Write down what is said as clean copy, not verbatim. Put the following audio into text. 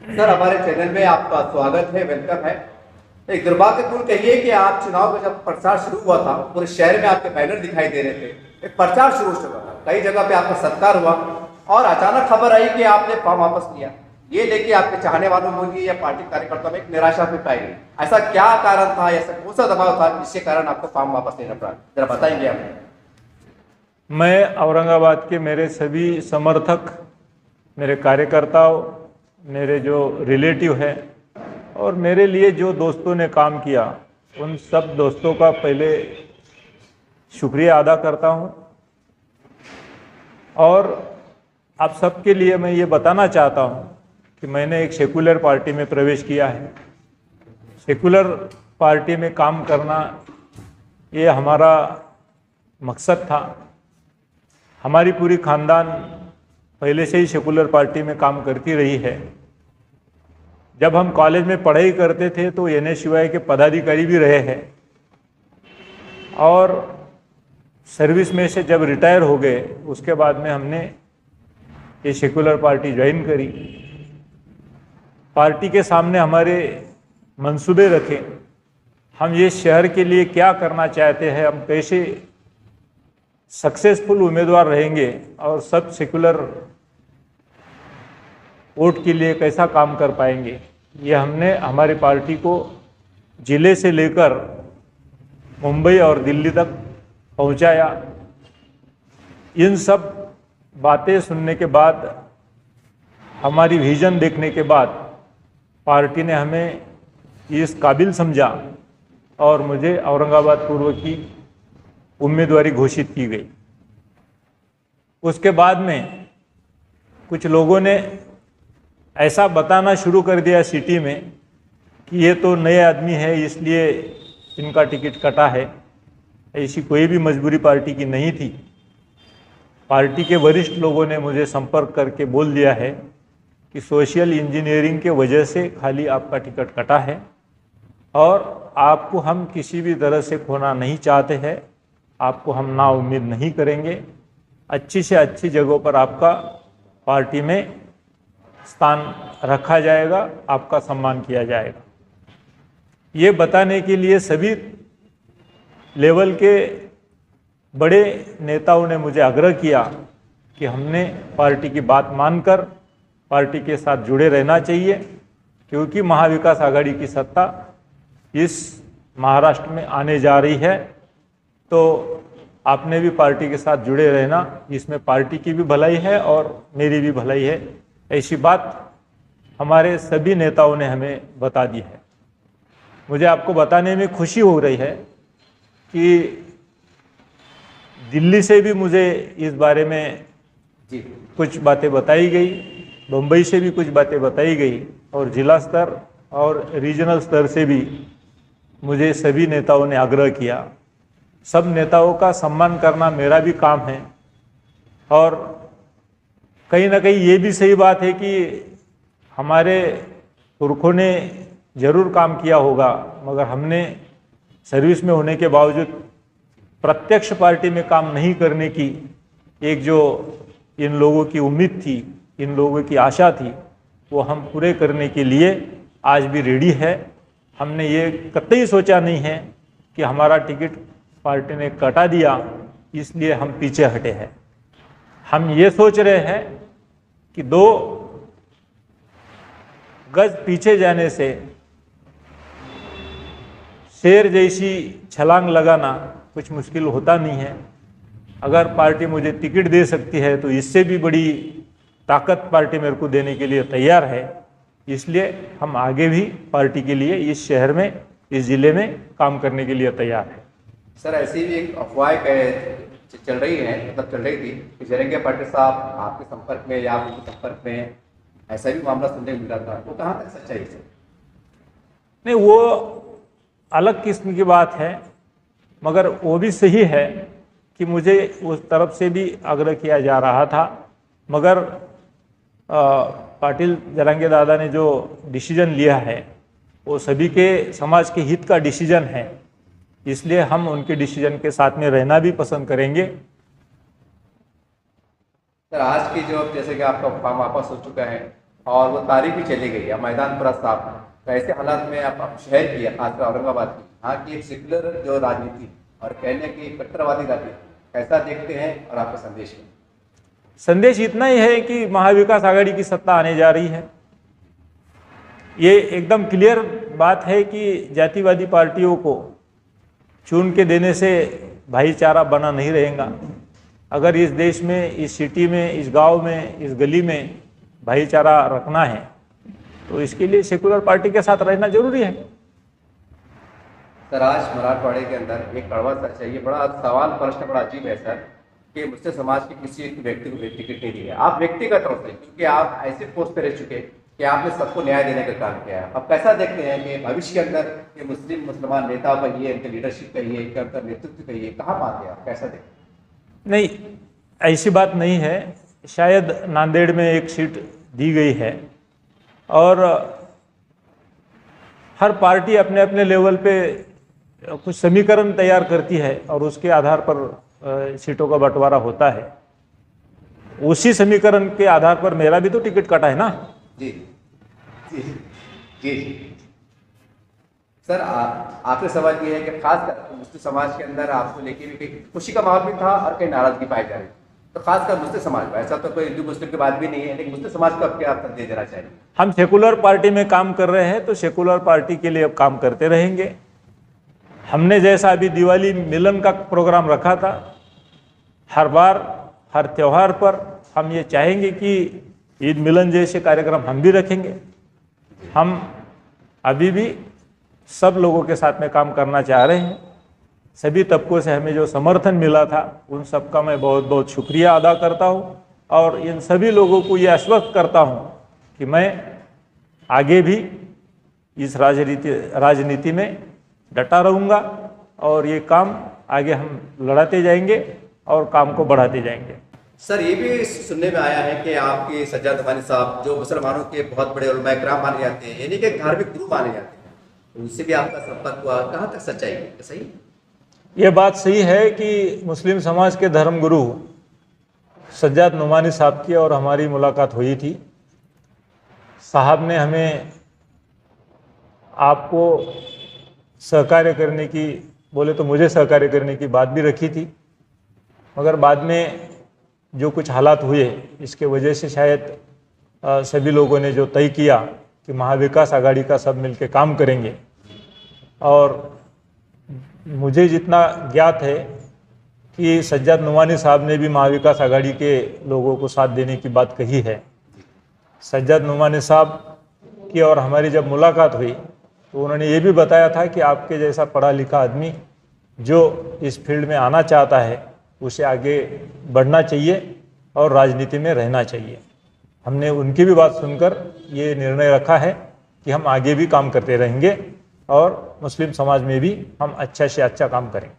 Sir, हमारे channel में आपका स्वागत है, वेलकम है। एक दुर्भाग्यपूर्ण कहिए कि आप चुनाव का जब प्रचार शुरू हुआ था, पूरे शहर में आपके बैनर दिखाई दे रहे थे, एक प्रचार शुरू हो चुका था, कई जगह पे आपका सत्कार हुआ और अचानक खबर आई कि आपने फॉर्म वापस लिया। ये लेके आपके चाहने वालों में या पार्टी कार्यकर्ताओं में एक निराशा भी पाई गई। ऐसा क्या कारण था, ऐसा कौन सा दबाव था जिसके कारण आपको फॉर्म वापस लेना पड़ा, जरा बताएंगे आप? मैं औरंगाबाद के मेरे सभी समर्थक, मेरे कार्यकर्ताओं, मेरे जो रिलेटिव हैं और मेरे लिए जो दोस्तों ने काम किया, उन सब दोस्तों का पहले शुक्रिया अदा करता हूं। और आप सबके लिए मैं ये बताना चाहता हूं कि मैंने एक सेकुलर पार्टी में प्रवेश किया है। सेकुलर पार्टी में काम करना ये हमारा मकसद था। हमारी पूरी खानदान पहले से ही सेकुलर पार्टी में काम करती रही है। जब हम कॉलेज में पढ़ाई करते थे तो NSUI के पदाधिकारी भी रहे हैं और सर्विस में से जब रिटायर हो गए उसके बाद में हमने ये सेकुलर पार्टी ज्वाइन करी। पार्टी के सामने हमारे मंसूबे रखे, हम ये शहर के लिए क्या करना चाहते हैं, हम कैसे सक्सेसफुल उम्मीदवार रहेंगे और सब सेकुलर वोट के लिए कैसा काम कर पाएंगे। ये हमने हमारी पार्टी को जिले से लेकर मुंबई और दिल्ली तक पहुंचाया। इन सब बातें सुनने के बाद, हमारी विजन देखने के बाद पार्टी ने हमें इस काबिल समझा और मुझे औरंगाबाद पूर्व की उम्मीदवारी घोषित की गई। उसके बाद में कुछ लोगों ने ऐसा बताना शुरू कर दिया सिटी में कि ये तो नए आदमी है इसलिए इनका टिकट कटा है। ऐसी कोई भी मजबूरी पार्टी की नहीं थी। पार्टी के वरिष्ठ लोगों ने मुझे संपर्क करके बोल दिया है कि सोशल इंजीनियरिंग के वजह से खाली आपका टिकट कटा है और आपको हम किसी भी तरह से खोना नहीं चाहते हैं, आपको हम ना उम्मीद नहीं करेंगे। अच्छी से अच्छी जगहों पर आपका पार्टी में स्थान रखा जाएगा, आपका सम्मान किया जाएगा। ये बताने के लिए सभी लेवल के बड़े नेताओं ने मुझे आग्रह किया कि हमने पार्टी की बात मानकर पार्टी के साथ जुड़े रहना चाहिए, क्योंकि महाविकास आघाड़ी की सत्ता इस महाराष्ट्र में आने जा रही है। तो आपने भी पार्टी के साथ जुड़े रहना, इसमें पार्टी की भी भलाई है और मेरी भी भलाई है। ऐसी बात हमारे सभी नेताओं ने हमें बता दी है। मुझे आपको बताने में खुशी हो रही है कि दिल्ली से भी मुझे इस बारे में कुछ बातें बताई गई, मुंबई से भी कुछ बातें बताई गई और जिला स्तर और रीजनल स्तर से भी मुझे सभी नेताओं ने आग्रह किया। सब नेताओं का सम्मान करना मेरा भी काम है और कहीं ना कहीं ये भी सही बात है कि हमारे पुरखों ने जरूर काम किया होगा, मगर हमने सर्विस में होने के बावजूद प्रत्यक्ष पार्टी में काम नहीं करने की एक जो इन लोगों की उम्मीद थी, इन लोगों की आशा थी, वो हम पूरे करने के लिए आज भी रेडी है। हमने ये कतई सोचा नहीं है कि हमारा टिकट पार्टी ने कटा दिया इसलिए हम पीछे हटे हैं। हम ये सोच रहे हैं कि 2 गज पीछे जाने से शेर जैसी छलांग लगाना कुछ मुश्किल होता नहीं है। अगर पार्टी मुझे टिकट दे सकती है तो इससे भी बड़ी ताकत पार्टी मेरे को देने के लिए तैयार है। इसलिए हम आगे भी पार्टी के लिए इस शहर में, इस जिले में काम करने के लिए तैयार है। सर, ऐसी भी एक अफवाहें चल रही है, मतलब चल रही थी कि जरंगे पाटिल साहब आपके संपर्क में या उनके संपर्क में, ऐसा भी मामला सुनने को मिला था। वो कहाँ तक सच्चाई है? नहीं, वो अलग किस्म की बात है, मगर वो भी सही है कि मुझे उस तरफ से भी आग्रह किया जा रहा था। मगर पाटिल जरंगे दादा ने जो डिसीजन लिया है वो सभी के समाज के हित का डिसीजन है, इसलिए हम उनके डिसीजन के साथ में रहना भी पसंद करेंगे। सर, आज की जो जैसे कि आपका फॉर्म वापस हो चुका है, और वो तारीख भी चली गई है, मैदान पूरा साफ है। तो ऐसे हालात में आप शहर की, खासकर औरंगाबाद की, यहाँ की एक सेक्युलर जो राजनीति और कहने की कट्टरवादी राजनीति कैसा देखते हैं, और आपका संदेश है? संदेश इतना ही है कि महाविकास आघाड़ी की सत्ता आने जा रही है। ये एकदम क्लियर बात है कि जातिवादी पार्टियों को चुन के देने से भाईचारा बना नहीं रहेगा। अगर इस देश में, इस सिटी में, इस गांव में, इस गली में भाईचारा रखना है तो इसके लिए सेकुलर पार्टी के साथ रहना जरूरी है। सर, आज मराठवाड़े के अंदर एक कड़वा सच है, ये बड़ा सवाल प्रश्न बड़ा अजीब है सर, कि मुस्लिम समाज के किसी एक व्यक्ति को टिकट नहीं दिया। आप व्यक्तिगत तौर से, क्योंकि आप ऐसे पोस्ट पे रह चुके कि आपने सबको न्याय देने का काम किया है, अब कैसा देखते हैं कि भविष्य के अंदर ये मुसलमान नेता कहिए, इनके लीडरशिप कहिए, इनका नेतृत्व कहिए, कहाँ पाते हैं आप, कैसा देखते हैं? नहीं, ऐसी बात नहीं है। शायद नांदेड़ में एक सीट दी गई है और हर पार्टी अपने अपने लेवल पे कुछ समीकरण तैयार करती है और उसके आधार पर सीटों का बंटवारा होता है। उसी समीकरण के आधार पर मेरा भी तो टिकट कटा है ना। जी जी जी सर, आपसे सवाल ये है कि खासकर मुस्लिम समाज के अंदर आपको लेके भी कहीं खुशी का माहौल भी था और कहीं नाराजगी पाई जा रही, तो खासकर मुस्लिम समाज में, ऐसा तो कोई हिंदू मुस्लिम की बात भी नहीं है, लेकिन मुस्लिम समाज को अब क्या आप दे देना चाहिए? हम सेकुलर पार्टी में काम कर रहे हैं तो सेकुलर पार्टी के लिए अब काम करते रहेंगे। हमने जैसा अभी दिवाली मिलन का प्रोग्राम रखा था, हर बार हर त्यौहार पर हम ये चाहेंगे कि ईद मिलन जैसे कार्यक्रम हम भी रखेंगे। हम अभी भी सब लोगों के साथ में काम करना चाह रहे हैं। सभी तबकों से हमें जो समर्थन मिला था उन सब का मैं बहुत बहुत शुक्रिया अदा करता हूं और इन सभी लोगों को ये आश्वस्त करता हूं कि मैं आगे भी इस राजनीति में डटा रहूँगा और ये काम आगे हम लड़ाते जाएंगे और काम को बढ़ाते जाएंगे। सर, ये भी सुनने में आया है कि आपके सज्जाद नूमानी साहब, जो मुसलमानों के बहुत बड़े उलमा इकराम माने जाते हैं, यानी कि धार्मिक गुरु माने जाते हैं, उनसे भी आपका संपर्क हुआ, कहाँ तक सच्चाई है, सही? ये बात सही है कि मुस्लिम समाज के धर्मगुरु सज्जाद नूमानी साहब की और हमारी मुलाकात हुई थी। साहब ने हमें आपको सहकार्य करने की, बोले तो मुझे सहकार्य करने की बात भी रखी थी, मगर बाद में जो कुछ हालात हुए इसके वजह से शायद सभी लोगों ने जो तय किया कि महाविकास आघाड़ी का सब मिलकर काम करेंगे। और मुझे जितना ज्ञात है कि सज्जाद नूमानी साहब ने भी महाविकास आघाड़ी के लोगों को साथ देने की बात कही है। सज्जाद नूमानी साहब की और हमारी जब मुलाकात हुई तो उन्होंने ये भी बताया था कि आपके जैसा पढ़ा लिखा आदमी जो इस फील्ड में आना चाहता है उसे आगे बढ़ना चाहिए और राजनीति में रहना चाहिए। हमने उनकी भी बात सुनकर ये निर्णय रखा है कि हम आगे भी काम करते रहेंगे और मुस्लिम समाज में भी हम अच्छा से अच्छा काम करें।